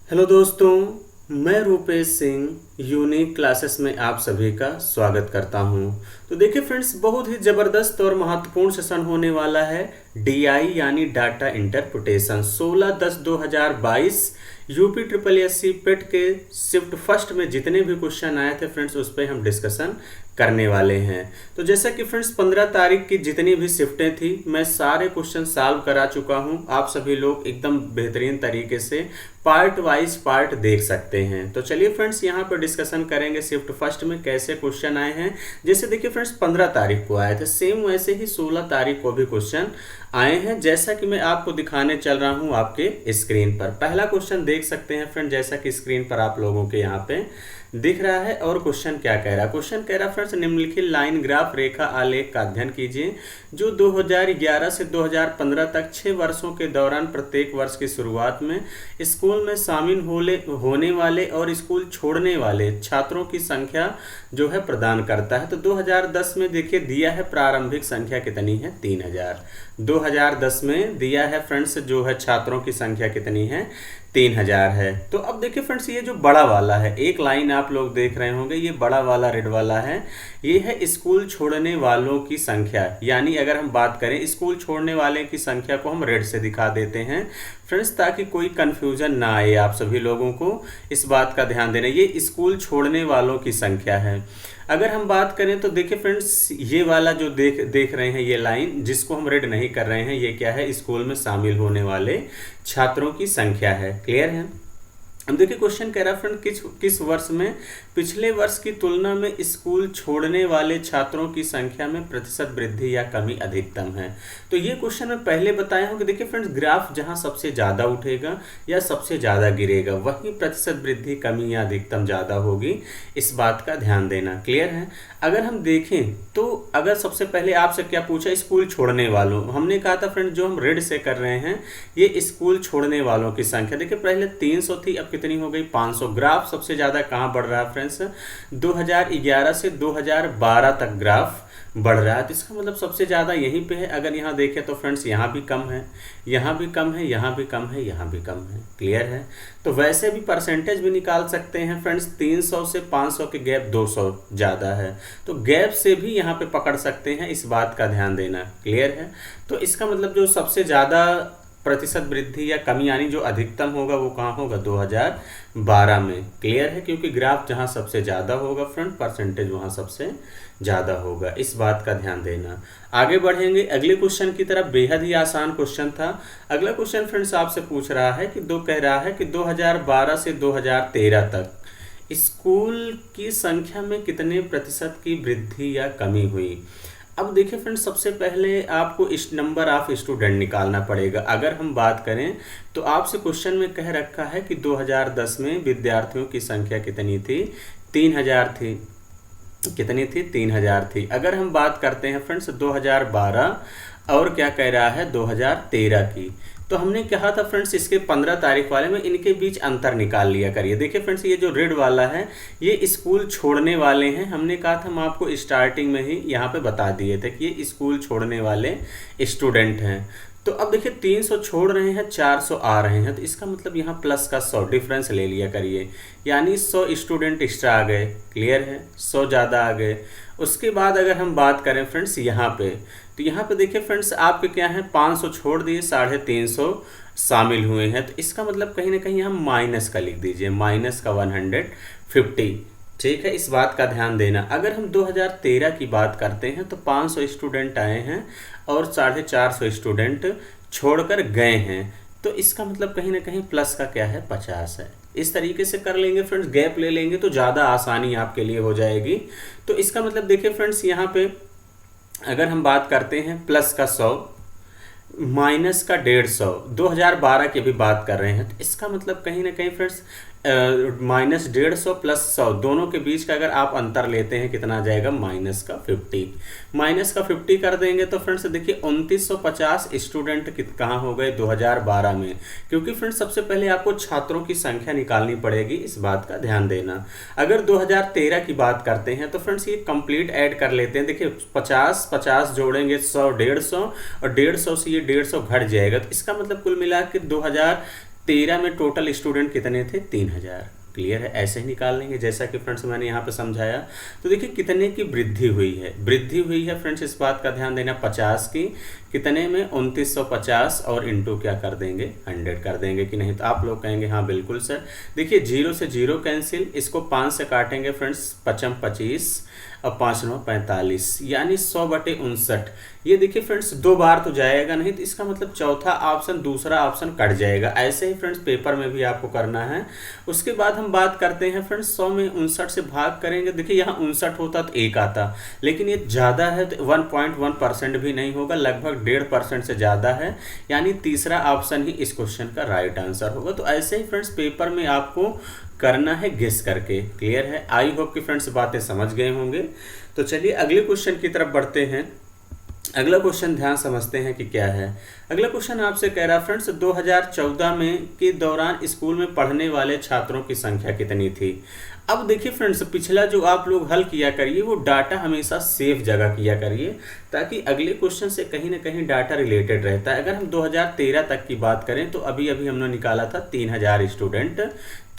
Hello दोस्तों, मैं Rupesh Singh unique classes में आप सभी का स्वागत करता हूं। तो देखिए फ्रेंड्स, बहुत ही ज़बरदस्त और महत्वपूर्ण सेशन होने वाला है डीआई यानी data interpretation. 16/10/2022 UP triple S C PET के शिफ्ट फर्स्ट में जितने भी क्वेश्चन आए थे फ्रेंड्स, उस पर हम डिस्कशन करने वाले हैं। तो जैसा कि फ्रेंड्स 15 तारीख की जितनी भी शिफ्टें थी, मैं सारे क्वेश्चन सॉल्व करा चुका हूं। आप सभी लोग एकदम बेहतरीन तरीके से पार्ट वाइज पार्ट देख सकते हैं। तो चलिए फ्रेंड्स, यहाँ पर डिस्कशन करेंगे शिफ्ट फर्स्ट में कैसे क्वेश्चन आए हैं। जैसे देखिए फ्रेंड्स 15 तारीख को आए थे, सेम वैसे ही 16 तारीख को भी क्वेश्चन आए हैं, जैसा कि मैं आपको दिखाने चल रहा हूँ आपके स्क्रीन पर। पहला क्वेश्चन देख सकते हैं फ्रेंड, जैसा कि स्क्रीन पर आप लोगों के यहाँ पे दिख रहा है। और क्वेश्चन क्या कह रहा है? क्वेश्चन कह रहा है फ्रेंड्स, निम्नलिखित लाइन ग्राफ रेखा आलेख का अध्ययन कीजिए जो 2011 से 2015 तक 6 वर्षों के दौरान प्रत्येक वर्ष की शुरुआत में स्कूल में शामिल होने वाले और स्कूल छोड़ने वाले छात्रों की संख्या जो है प्रदान करता है। तो 2010 में देखिए दिया है प्रारंभिक संख्या कितनी है? 3000। 2010 में दिया है फ्रेंड्स जो है छात्रों की संख्या कितनी है? 3000 है। तो अब देखिए फ्रेंड्स, ये जो बड़ा वाला है, एक लाइन आप लोग देख रहे होंगे, ये बड़ा वाला रेड वाला है, ये है स्कूल छोड़ने वालों की संख्या। यानी अगर हम बात करें स्कूल छोड़ने वाले की संख्या को हम रेड से दिखा देते हैं फ्रेंड्स, ताकि कोई कंफ्यूजन ना आए आप सभी लोगों को। इस बात का ध्यान देना, ये स्कूल छोड़ने वालों की संख्या है। अगर हम बात करें तो देखिए फ्रेंड्स, ये वाला जो देख रहे हैं, ये लाइन जिसको हम रेड नहीं कर रहे हैं, ये क्या है? स्कूल में शामिल होने वाले छात्रों की संख्या है। क्लियर है? अब देखिए क्वेश्चन कह रहा है फ्रेंड, किस वर्ष में पिछले वर्ष की तुलना में स्कूल छोड़ने वाले छात्रों की संख्या में प्रतिशत वृद्धि या कमी अधिकतम है। तो ये क्वेश्चन मैं पहले बताया हूँ कि देखिए फ्रेंड्स, ग्राफ जहाँ सबसे ज़्यादा उठेगा या सबसे ज़्यादा गिरेगा, वहीं प्रतिशत वृद्धि कमी या अधिकतम ज़्यादा होगी। इस बात का ध्यान देना। क्लियर है? अगर हम देखें तो अगर सबसे पहले आपसे क्या पूछा? स्कूल छोड़ने वालों। हमने कहा था फ्रेंड, जो हम रेड से कर रहे हैं ये स्कूल छोड़ने वालों की संख्या। देखिए पहले 300 थी, अब कितनी हो गई? 500। ग्राफ सबसे ज़्यादा कहाँ बढ़ रहा है फ्रेंड्स? 2011 से 2012 तक ग्राफ बढ़ रहा है। तो इसका मतलब सबसे ज़्यादा यहीं पे है। अगर यहाँ देखें तो फ्रेंड्स, यहाँ भी कम है, यहाँ भी कम है, यहाँ भी कम है, यहाँ भी कम है। क्लियर है? तो वैसे भी परसेंटेज भी निकाल सकते हैं फ्रेंड्स, 300 से 500 के गैप 200 ज़्यादा है, तो गैप से भी यहाँ पे पकड़ सकते हैं। इस बात का ध्यान देना। क्लियर है? तो इसका मतलब जो सबसे ज़्यादा प्रतिशत वृद्धि या कमी यानी जो अधिकतम होगा वो कहाँ होगा? 2012 में। क्लियर है? क्योंकि ग्राफ जहाँ सबसे ज़्यादा होगा फ्रेंड, परसेंटेज वहाँ सबसे ज़्यादा होगा। इस बात का ध्यान देना। आगे बढ़ेंगे अगले क्वेश्चन की तरफ। बेहद ही आसान क्वेश्चन था। अगला क्वेश्चन फ्रेंड्स आपसे पूछ रहा है कि कह रहा है कि 2012 से 2013 तक स्कूल की संख्या में कितने प्रतिशत की वृद्धि या कमी हुई। अब देखिए फ्रेंड्स, सबसे पहले आपको इस नंबर ऑफ स्टूडेंट निकालना पड़ेगा। अगर हम बात करें तो आपसे क्वेश्चन में कह रखा है कि 2010 में विद्यार्थियों की संख्या कितनी थी? 3000 थी। कितनी थी? 3000 थी। अगर हम बात करते हैं फ्रेंड्स 2012 और क्या कह रहा है? 2013 की, तो हमने कहा था फ्रेंड्स इसके 15 तारीख वाले में इनके बीच अंतर निकाल लिया करिए। देखिए फ्रेंड्स, ये जो रेड वाला है ये स्कूल छोड़ने वाले हैं। हमने कहा था, हम आपको स्टार्टिंग में ही यहाँ पे बता दिए थे कि ये स्कूल छोड़ने वाले स्टूडेंट हैं। तो अब देखिए 300 छोड़ रहे हैं, 400 आ रहे हैं, तो इसका मतलब यहाँ प्लस का 100 डिफरेंस ले लिया करिए, यानी 100 स्टूडेंट एक्स्ट्रा आ गए। क्लियर है? 100 ज़्यादा आ गए। उसके बाद अगर हम बात करें फ्रेंड्स यहाँ पे, तो यहाँ पे देखिए फ्रेंड्स आपके क्या है? 500 छोड़ दिए, 350 शामिल हुए हैं। तो इसका मतलब कहीं ना कहीं हम माइनस का लिख दीजिए, माइनस का 150। ठीक है? इस बात का ध्यान देना। अगर हम 2013 की बात करते हैं तो 500 स्टूडेंट आए हैं और 450 स्टूडेंट छोड़कर गए हैं। तो इसका मतलब कहीं ना कहीं प्लस का क्या है? 50 है। इस तरीके से कर लेंगे फ्रेंड्स, गैप ले लेंगे तो ज़्यादा आसानी आपके लिए हो जाएगी। तो इसका मतलब देखिए फ्रेंड्स, यहाँ पे अगर हम बात करते हैं प्लस का 100 माइनस का 150, 2012 की भी बात कर रहे हैं, तो इसका मतलब कहीं ना कहीं फ्रेंड्स माइनस 150 प्लस 100 दोनों के बीच का अगर आप अंतर लेते हैं कितना आ जाएगा? माइनस का 50। माइनस का 50 कर देंगे तो फ्रेंड्स देखिए 2950 स्टूडेंट कहाँ हो गए? 2012 में। क्योंकि फ्रेंड्स सबसे पहले आपको छात्रों की संख्या निकालनी पड़ेगी। इस बात का ध्यान देना। अगर 2013 की बात करते हैं तो फ्रेंड्स ये कंप्लीट ऐड कर लेते हैं। देखिए 50 जोड़ेंगे 100 150 और 150 से ये 150 घट जाएगा। तो इसका मतलब कुल मिला के 13 में टोटल स्टूडेंट कितने थे? 3000। क्लियर है? ऐसे ही निकाल लेंगे जैसा कि फ्रेंड्स मैंने यहाँ पे समझाया। तो देखिए कितने की वृद्धि हुई है, वृद्धि हुई है फ्रेंड्स, इस बात का ध्यान देना, 50 की, कितने में? 2950, और इंटू क्या कर देंगे? 100 कर देंगे कि नहीं? तो आप लोग कहेंगे हाँ बिल्कुल सर। देखिए 0 से 0 कैंसिल, इसको 5 से काटेंगे फ्रेंड्स, 55 25 और 5 9 45, यानी 100/59। ये देखिए फ्रेंड्स 2 बार तो जाएगा नहीं, तो इसका मतलब चौथा ऑप्शन, दूसरा ऑप्शन कट जाएगा। ऐसे ही फ्रेंड्स पेपर में भी आपको करना है। उसके बाद हम बात करते हैं फ्रेंड्स 100 में 59 से भाग करेंगे। देखिए यहाँ 59 होता तो 1 आता, लेकिन ये ज़्यादा है तो 1.1% भी नहीं होगा, लगभग 1.5% से ज़्यादा है, यानी तीसरा ऑप्शन ही इस क्वेश्चन का राइट आंसर होगा। तो ऐसे ही फ्रेंड्स पेपर में आपको करना है गेस करके। क्लियर है? आई होप कि फ्रेंड्स बातें समझ गए होंगे। तो चलिए अगले क्वेश्चन की तरफ बढ़ते हैं। अगला क्वेश्चन ध्यान समझते हैं कि क्या है। अगला क्वेश्चन आपसे कह रहा है फ्रेंड्स 2014 में के दौरान स्कूल में पढ़ने वाले छात्रों की संख्या कितनी थी। अब देखिए फ्रेंड्स पिछला जो आप लोग हल किया करिए वो डाटा हमेशा सेफ जगह किया करिए, ताकि अगले क्वेश्चन से कहीं ना कहीं डाटा रिलेटेड रहता है। अगर हम 2013 तक की बात करें तो अभी अभी हमने निकाला था 3000 स्टूडेंट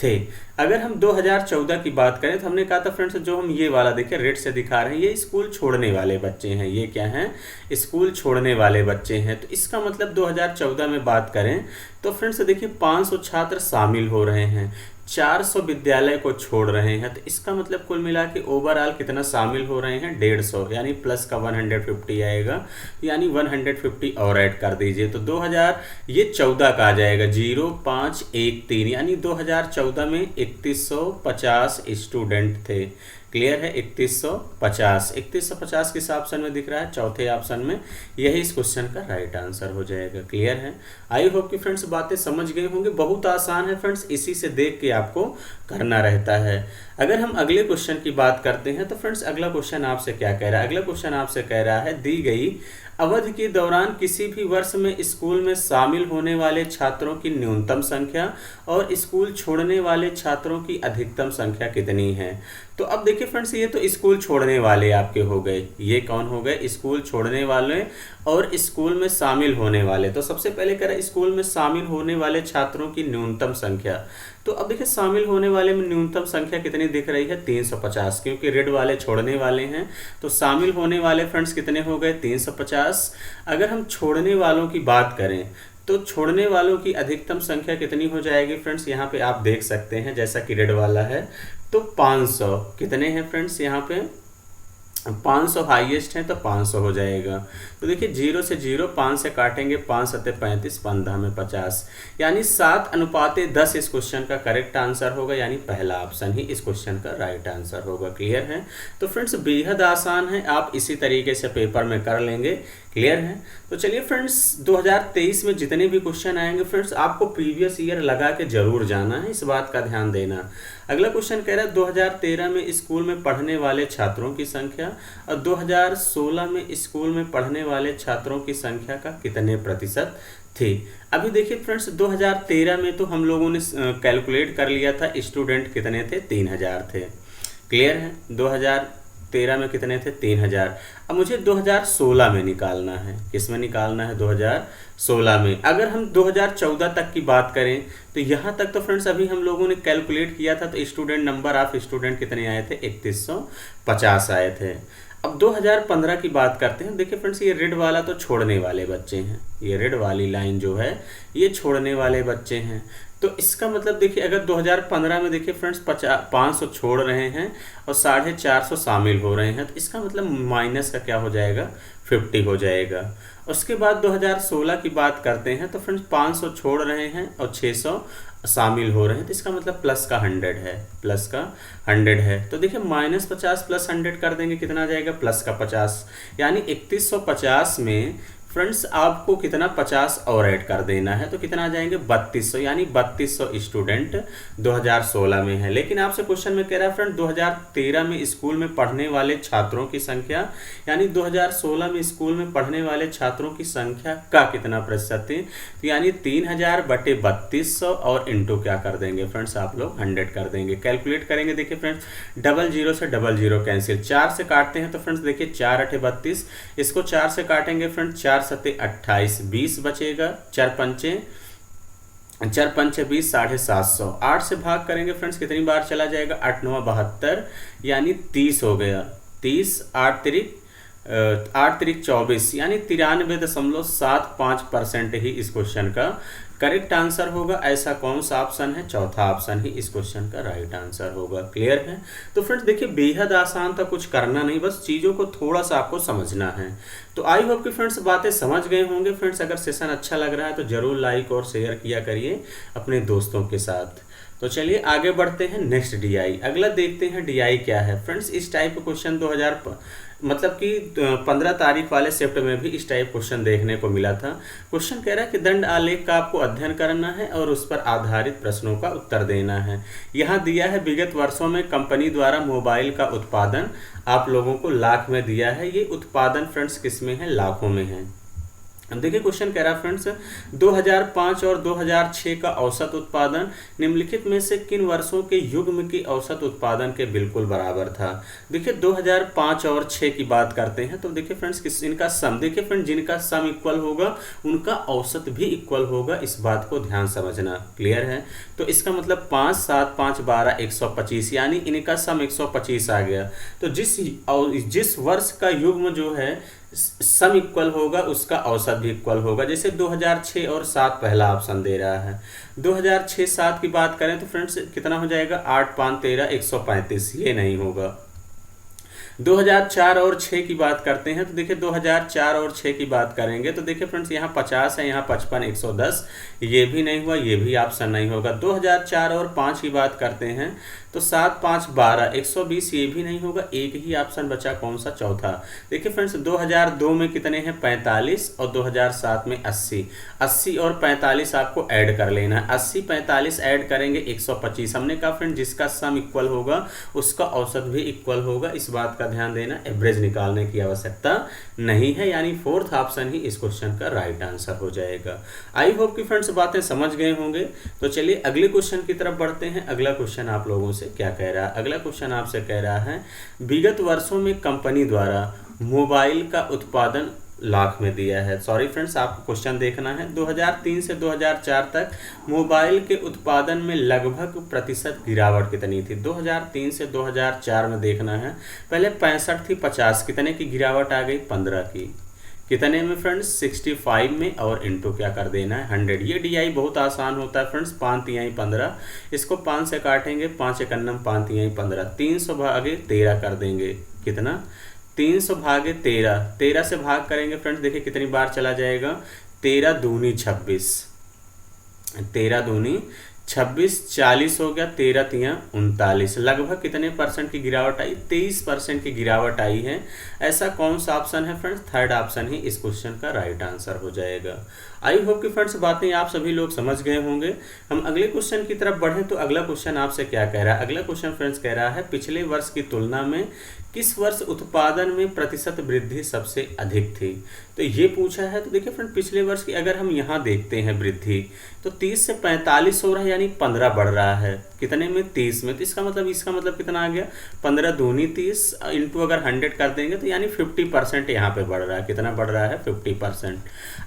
थे। अगर हम 2014 की बात करें तो हमने कहा था फ्रेंड्स, जो हम ये वाला देखिए रेड से दिखा रहे हैं, ये स्कूल छोड़ने वाले बच्चे हैं। ये क्या हैं? स्कूल छोड़ने वाले बच्चे हैं। तो इसका मतलब 2014 में बात करें तो फ्रेंड्स देखिए 500 छात्र शामिल हो रहे हैं, 400 विद्यालय को छोड़ रहे हैं। तो इसका मतलब कुल मिला के ओवरऑल कितना शामिल हो रहे हैं? 150, यानी प्लस का 150 आएगा, यानी 150 और ऐड कर दीजिए। तो 2000 ये 14 का आ जाएगा, 0513, यानी 2014 में 3150 स्टूडेंट थे। क्लियर है? 3150 किस ऑप्शन में दिख रहा है? चौथे ऑप्शन में। यही इस क्वेश्चन का राइट आंसर हो जाएगा। क्लियर है? आई होप कि फ्रेंड्स बातें समझ गए होंगे। बहुत आसान है फ्रेंड्स, इसी से देख के आपको करना रहता है। अगर हम अगले क्वेश्चन की बात करते हैं तो फ्रेंड्स अगला क्वेश्चन आपसे क्या कह रहा है? अगला क्वेश्चन आपसे कह रहा है, दी गई अवधि के दौरान किसी भी वर्ष में स्कूल में शामिल होने वाले छात्रों की न्यूनतम संख्या और स्कूल छोड़ने वाले छात्रों की अधिकतम संख्या कितनी है। तो अब देखिए फ्रेंड्स ये तो स्कूल छोड़ने वाले आपके हो गए। ये कौन हो गए? स्कूल छोड़ने वाले और स्कूल में शामिल होने वाले। तो सबसे पहले कह रहा है स्कूल में शामिल होने वाले छात्रों की न्यूनतम संख्या। तो अब देखिए शामिल होने वाले में न्यूनतम संख्या कितनी दिख रही है? 350, क्योंकि रेड वाले छोड़ने वाले हैं। तो शामिल होने वाले फ्रेंड्स कितने हो गए? 350। अगर हम छोड़ने वालों की बात करें तो छोड़ने वालों की अधिकतम संख्या कितनी हो जाएगी फ्रेंड्स? यहाँ पे आप देख सकते हैं जैसा कि रेड वाला है, तो 500। कितने हैं फ्रेंड्स यहाँ पे? 500 हाईएस्ट है, तो 500 हो जाएगा। तो देखिए 0 से 0, 5 से काटेंगे, 5 7 35, 15 में 50, यानी 7:10 इस क्वेश्चन का करेक्ट आंसर होगा, यानी पहला ऑप्शन ही इस क्वेश्चन का राइट आंसर होगा। क्लियर है? तो फ्रेंड्स बेहद आसान है, आप इसी तरीके से पेपर में कर लेंगे। क्लियर है? तो चलिए फ्रेंड्स 2023 में जितने भी क्वेश्चन आएंगे फ्रेंड्स आपको प्रीवियस ईयर लगा के जरूर जाना है, इस बात का ध्यान देना। अगला क्वेश्चन कह रहा है 2013 में स्कूल में पढ़ने वाले छात्रों की संख्या और 2016 में स्कूल में पढ़ने वाले छात्रों की संख्या का कितने प्रतिशत थी। अभी देखिए फ्रेंड्स 2013 में तो हम लोगों ने कैलकुलेट कर लिया था, स्टूडेंट कितने थे? 3000 थे। क्लियर है? 2013 में कितने थे? 3000। अब मुझे 2016 में निकालना है। किस में निकालना है? 2016 में। अगर हम 2014 तक की बात करें तो यहाँ तक तो फ्रेंड्स अभी हम लोगों ने कैलकुलेट किया था, तो स्टूडेंट नंबर ऑफ स्टूडेंट कितने आए थे? 3150 आए थे। अब 2015 की बात करते हैं। देखिए फ्रेंड्स ये रेड वाला तो छोड़ने वाले बच्चे हैं, ये रेड वाली लाइन जो है ये छोड़ने वाले बच्चे हैं। तो इसका मतलब देखिए अगर 2015 में देखिए फ्रेंड्स 500 छोड़ रहे हैं और 450 शामिल हो रहे हैं, तो इसका मतलब माइनस का क्या हो जाएगा? 50 हो जाएगा। उसके बाद 2016 की बात करते हैं तो फ्रेंड्स 500 छोड़ रहे हैं और 600 शामिल हो रहे हैं, तो इसका मतलब प्लस का 100 है, प्लस का 100 है। तो देखिए -50 प्लस 100 कर देंगे, कितना आ जाएगा? प्लस का 50, यानी 3150 में फ्रेंड्स आपको कितना 50 और ऐड कर देना है, तो कितना आ जाएंगे? 3200, यानी 3200 स्टूडेंट 2016 में है। लेकिन आपसे क्वेश्चन में कह रहा है फ्रेंड 2013 में स्कूल में पढ़ने वाले छात्रों की संख्या, यानी 2016 में स्कूल में पढ़ने वाले छात्रों की संख्या का कितना प्रतिशत थी, तो यानी 3000 बटे 3200 और इंटू क्या कर देंगे फ्रेंड्स आप लोग? 100 कर देंगे। कैलकुलेट करेंगे, देखिए फ्रेंड्स 00 से 00 कैंसिल, 4 से काटते हैं तो फ्रेंड्स देखिए 4 8 32, इसको 4 से काटेंगे फ्रेंड्स 4 7 28, 20 बचेगा, 4 पंचे चार पंच 20, 750। 8 से भाग करेंगे फ्रेंड्स, कितनी बार चला जाएगा? 8 9 72, यानी 30 हो गया। 30, 8 तिरिक 24, यानी 93.75% ही इस क्वेश्चन का करेक्ट आंसर होगा। ऐसा कौन सा ऑप्शन है? चौथा ऑप्शन ही इस क्वेश्चन का राइट आंसर होगा। क्लियर है? तो फ्रेंड्स देखिए, बेहद आसान था, कुछ करना नहीं, बस चीज़ों को थोड़ा सा आपको समझना है। तो आई होप कि फ्रेंड्स बातें समझ गए होंगे। फ्रेंड्स अगर सेशन अच्छा लग रहा है तो जरूर लाइक और शेयर किया करिए अपने दोस्तों के साथ। तो चलिए आगे बढ़ते हैं। नेक्स्ट डीआई, अगला देखते हैं डीआई क्या है। फ्रेंड्स इस टाइप का क्वेश्चन मतलब कि 15 तारीख वाले शिफ्ट में भी इस टाइप क्वेश्चन देखने को मिला था। क्वेश्चन कह रहा है कि दंड आलेख का आपको अध्ययन करना है और उस पर आधारित प्रश्नों का उत्तर देना है। यहाँ दिया है विगत वर्षों में कंपनी द्वारा मोबाइल का उत्पादन आप लोगों को लाख में दिया है। ये उत्पादन फ्रेंड्स किस में है? लाखों में है। अब देखिए क्वेश्चन कह रहा है फ्रेंड्स 2005 और 2006 का औसत उत्पादन निम्नलिखित में से किन वर्षों के युग्म की औसत उत्पादन के बिल्कुल बराबर था। देखिए 2005 और 6 की बात करते हैं तो देखिए फ्रेंड्स इनका सम, देखिए फ्रेंड्स जिनका सम इक्वल होगा उनका औसत भी इक्वल होगा, इस बात को ध्यान समझना। क्लियर है? तो इसका मतलब 5 7 5 12 125, यानी इनका सम 125 आ गया। तो जिस वर्ष का युग्म जो है सम इक्वल होगा उसका औसत भी इक्वल होगा। जैसे 2006 और 7 पहला ऑप्शन दे रहा है। 2006-7 की बात करें तो फ्रेंड्स कितना हो जाएगा? 8 5 13 135, ये नहीं होगा। 2004 और 6 की बात करते हैं तो देखिए 2004 और 6 की बात करेंगे तो देखिए फ्रेंड्स यहाँ 50 है, यहाँ 55 110, ये भी नहीं हुआ, ये भी ऑप्शन नहीं होगा। 2004 और 5 की बात करते हैं तो 7 5 12 120, ये भी नहीं होगा। एक ही ऑप्शन बचा, कौन सा? चौथा। देखिए फ्रेंड्स 2002 में कितने हैं? 45 और 2007 में 80। 80 और 45 आपको ऐड कर लेना है। 80 45 ऐड करेंगे 125। हमने कहा फ्रेंड जिसका सम इक्वल होगा उसका औसत भी इक्वल होगा, इस बात का ध्यान देना। एवरेज निकालने की आवश्यकता नहीं है, यानी फोर्थ ऑप्शन ही इस क्वेश्चन का राइट आंसर हो जाएगा। आई होप कि फ्रेंड्स बातें समझ गए होंगे। तो चलिए अगले क्वेश्चन की तरफ बढ़ते हैं। अगला क्वेश्चन आप लोगों से क्या कह रहा है? अगला क्वेश्चन आपसे कह रहा है विगत वर्षों में कंपनी द्वारा मोबाइल का उत्पादन लाख में दिया है। सॉरी फ्रेंड्स, आपको क्वेश्चन देखना है। 2003 से 2004 तक मोबाइल के उत्पादन में लगभग प्रतिशत गिरावट कितनी थी? 2003 से 2004 में देखना है। पहले 65 थी, 50, कितने की गिरावट आ गई? 15 की। कितने में फ्रेंड्स? 65 में, और इंटू क्या कर देना है? 100। ये डीआई बहुत आसान होता है फ्रेंड्स। 5 तिहाई 15, इसको 5 से काटेंगे, 5 एकन्नम 5 तिहाई 15, 300 भागे 13 कर देंगे। कितना? 300 भागे 13, 13 से भाग करेंगे फ्रेंड्स, देखिए कितनी बार चला जाएगा? 13 दूनी 26, 13 दूनी 26, 40 हो गया, 13 तिया 39। लगभग कितने परसेंट की गिरावट आई? 23% की गिरावट आई है। ऐसा कौन सा ऑप्शन है फ्रेंड्स? थर्ड ऑप्शन ही इस क्वेश्चन का राइट आंसर हो जाएगा। आई होप कि फ्रेंड्स बातें आप सभी लोग समझ गए होंगे। हम अगले क्वेश्चन की तरफ बढ़ें तो अगला क्वेश्चन आपसे क्या कह रहा है? अगला क्वेश्चन फ्रेंड्स कह रहा है पिछले वर्ष की तुलना में किस वर्ष उत्पादन में प्रतिशत वृद्धि सबसे अधिक थी? तो ये पूछा है। तो देखिए फ्रेंड पिछले वर्ष की अगर हम यहाँ देखते हैं वृद्धि तो 30 से 45 हो रहा है, यानी 15 बढ़ रहा है। कितने में? 30 में। तो इसका मतलब कितना आ गया? 15 दूनी 30 इंटू अगर 100 कर देंगे तो यानी 50% यहाँ पे बढ़ रहा है। कितना बढ़ रहा है? 50%।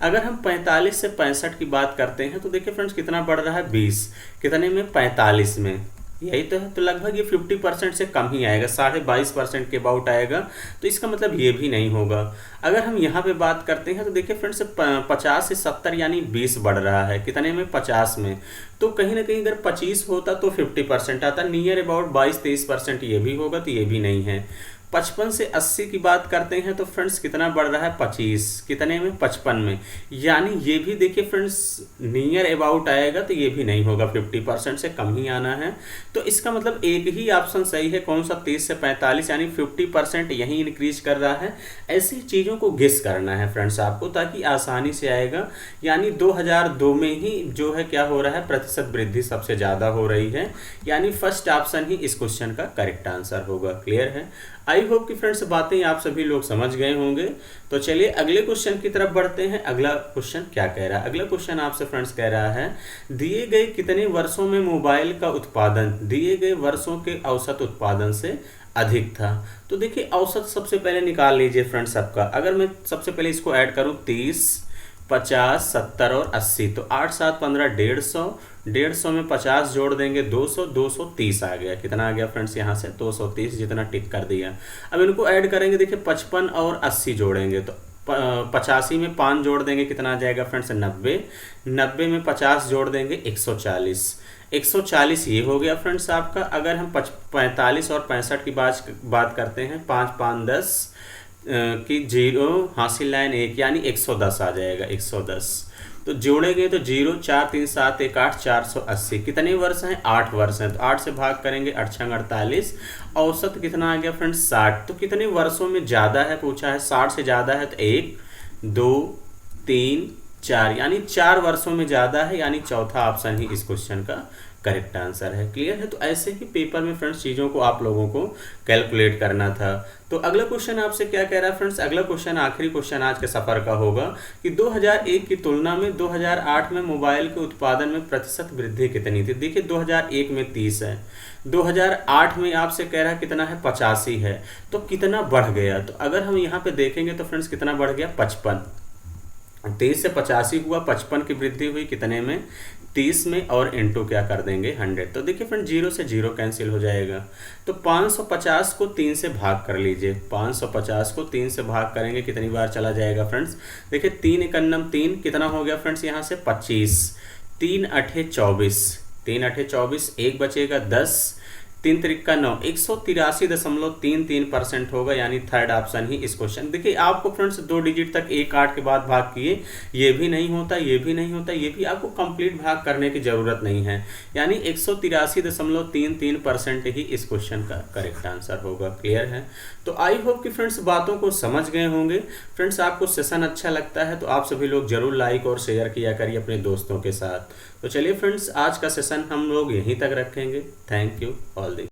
अगर हम 45 से 65 की बात करते हैं तो देखिए फ्रेंड्स कितना बढ़ रहा है? 20। कितने में? 45 में। यही तो है। तो लगभग ये 50% से कम ही आएगा, 22.5% के अबाउट आएगा। तो इसका मतलब ये भी नहीं होगा। अगर हम यहाँ पे बात करते हैं तो देखिए फ्रेंड्स 50 से 70 यानी 20 बढ़ रहा है। कितने में? 50 में। तो कहीं ना कहीं अगर 25 होता तो 50% आता, नियर अबाउट 22-23% ये भी होगा, तो ये भी नहीं है। 55 से 80 की बात करते हैं तो फ्रेंड्स कितना बढ़ रहा है? 25। कितने में? 55 में। यानी ये भी देखिए फ्रेंड्स नियर अबाउट आएगा, तो ये भी नहीं होगा, 50% से कम ही आना है। तो इसका मतलब एक ही ऑप्शन सही है, कौन सा? 30 से 45, यानी 50% यही इंक्रीज कर रहा है। ऐसी चीज़ों को गेस करना है फ्रेंड्स आपको, ताकि आसानी से आएगा। यानी 2002 में ही जो है क्या हो रहा है? प्रतिशत वृद्धि सबसे ज़्यादा हो रही है, यानी फर्स्ट ऑप्शन ही इस क्वेश्चन का करेक्ट आंसर होगा। क्लियर है? आई होप कि फ्रेंड्स बातें आप सभी लोग समझ गए होंगे। तो चलिए अगले क्वेश्चन की तरफ बढ़ते हैं। अगला क्वेश्चन क्या कह रहा है? अगला क्वेश्चन आपसे फ्रेंड्स कह रहा है दिए गए कितने वर्षों में मोबाइल का उत्पादन दिए गए वर्षों के औसत उत्पादन से अधिक था? तो देखिए औसत सबसे पहले निकाल लीजिए फ्रेंड्स सबका। अगर मैं सबसे पहले इसको ऐड करूं 30 50, 70 और 80, तो 8, 7, 15, 150, 150 में 50 जोड़ देंगे 200, 230 आ गया। कितना आ गया फ्रेंड्स यहाँ से 230, जितना टिक कर दिया। अब इनको ऐड करेंगे, देखिए 55 और 80 जोड़ेंगे तो 85 में 5 जोड़ देंगे, कितना आ जाएगा फ्रेंड्स 90, 90 में 50 जोड़ देंगे 140, 140 ये हो गया फ्रेंड्स आपका। अगर हम 45 और 65 की बात करते हैं, 5, 5, 10 की जीरो हासिल लाइन 1 यानी 110 आ जाएगा, 110। तो जोड़ेंगे तो 0, 4, 3, 7, 1, 8, 480। कितने वर्ष हैं 8 वर्ष हैं, तो 8 से भाग करेंगे 8 छंग 48। औसत कितना आ गया फ्रेंड्स 60। तो कितने वर्षों में ज़्यादा है पूछा है, 60 से ज़्यादा है तो 1, 2, 3, 4 यानी 4 वर्षों में ज़्यादा है, यानी चौथा ऑप्शन ही इस क्वेश्चन का करेक्ट आंसर है। क्लियर है। तो ऐसे ही पेपर में फ्रेंड्स चीज़ों को आप लोगों को कैलकुलेट करना था। तो अगला क्वेश्चन आपसे क्या कह रहा है फ्रेंड्स, अगला क्वेश्चन आखिरी क्वेश्चन आज के सफ़र का होगा कि 2001 की तुलना में 2008 में मोबाइल के उत्पादन में प्रतिशत वृद्धि कितनी थी। देखिए 2001 में 30 है, 2008 में आपसे कह रहा है कितना है 85 है, तो कितना बढ़ गया। तो अगर हम यहाँ पे देखेंगे तो फ्रेंड्स कितना बढ़ गया 55, 23 से 85 हुआ, 55 की वृद्धि हुई कितने में 30 में, और इंटू क्या कर देंगे 100। तो देखिए फ्रेंड 0 से 0 कैंसिल हो जाएगा। तो 550 को 3 से भाग कर लीजिए, 550 को 3 से भाग करेंगे कितनी बार चला जाएगा फ्रेंड्स। देखिए 3 एकन्नम 3 कितना हो गया फ्रेंड्स यहाँ से 25, 3 अठे 24, 3 अठे 24, 1 बचेगा 10, 3 त्रिका 9, 183.33% होगा, यानी थर्ड ऑप्शन ही इस क्वेश्चन। देखिए आपको फ्रेंड्स 2 डिजिट तक 1 8 के बाद भाग किए, ये भी नहीं होता, ये भी नहीं होता, ये भी आपको कंप्लीट भाग करने की ज़रूरत नहीं है, यानी 183.33% ही इस क्वेश्चन का करेक्ट आंसर होगा। क्लियर है। तो आई होप कि फ्रेंड्स बातों को समझ गए होंगे। फ्रेंड्स आपको सेशन अच्छा लगता है तो आप सभी लोग जरूर लाइक और शेयर किया करिए अपने दोस्तों के साथ। तो चलिए फ्रेंड्स आज का सेशन हम लोग यहीं तक रखेंगे। Thank you all the.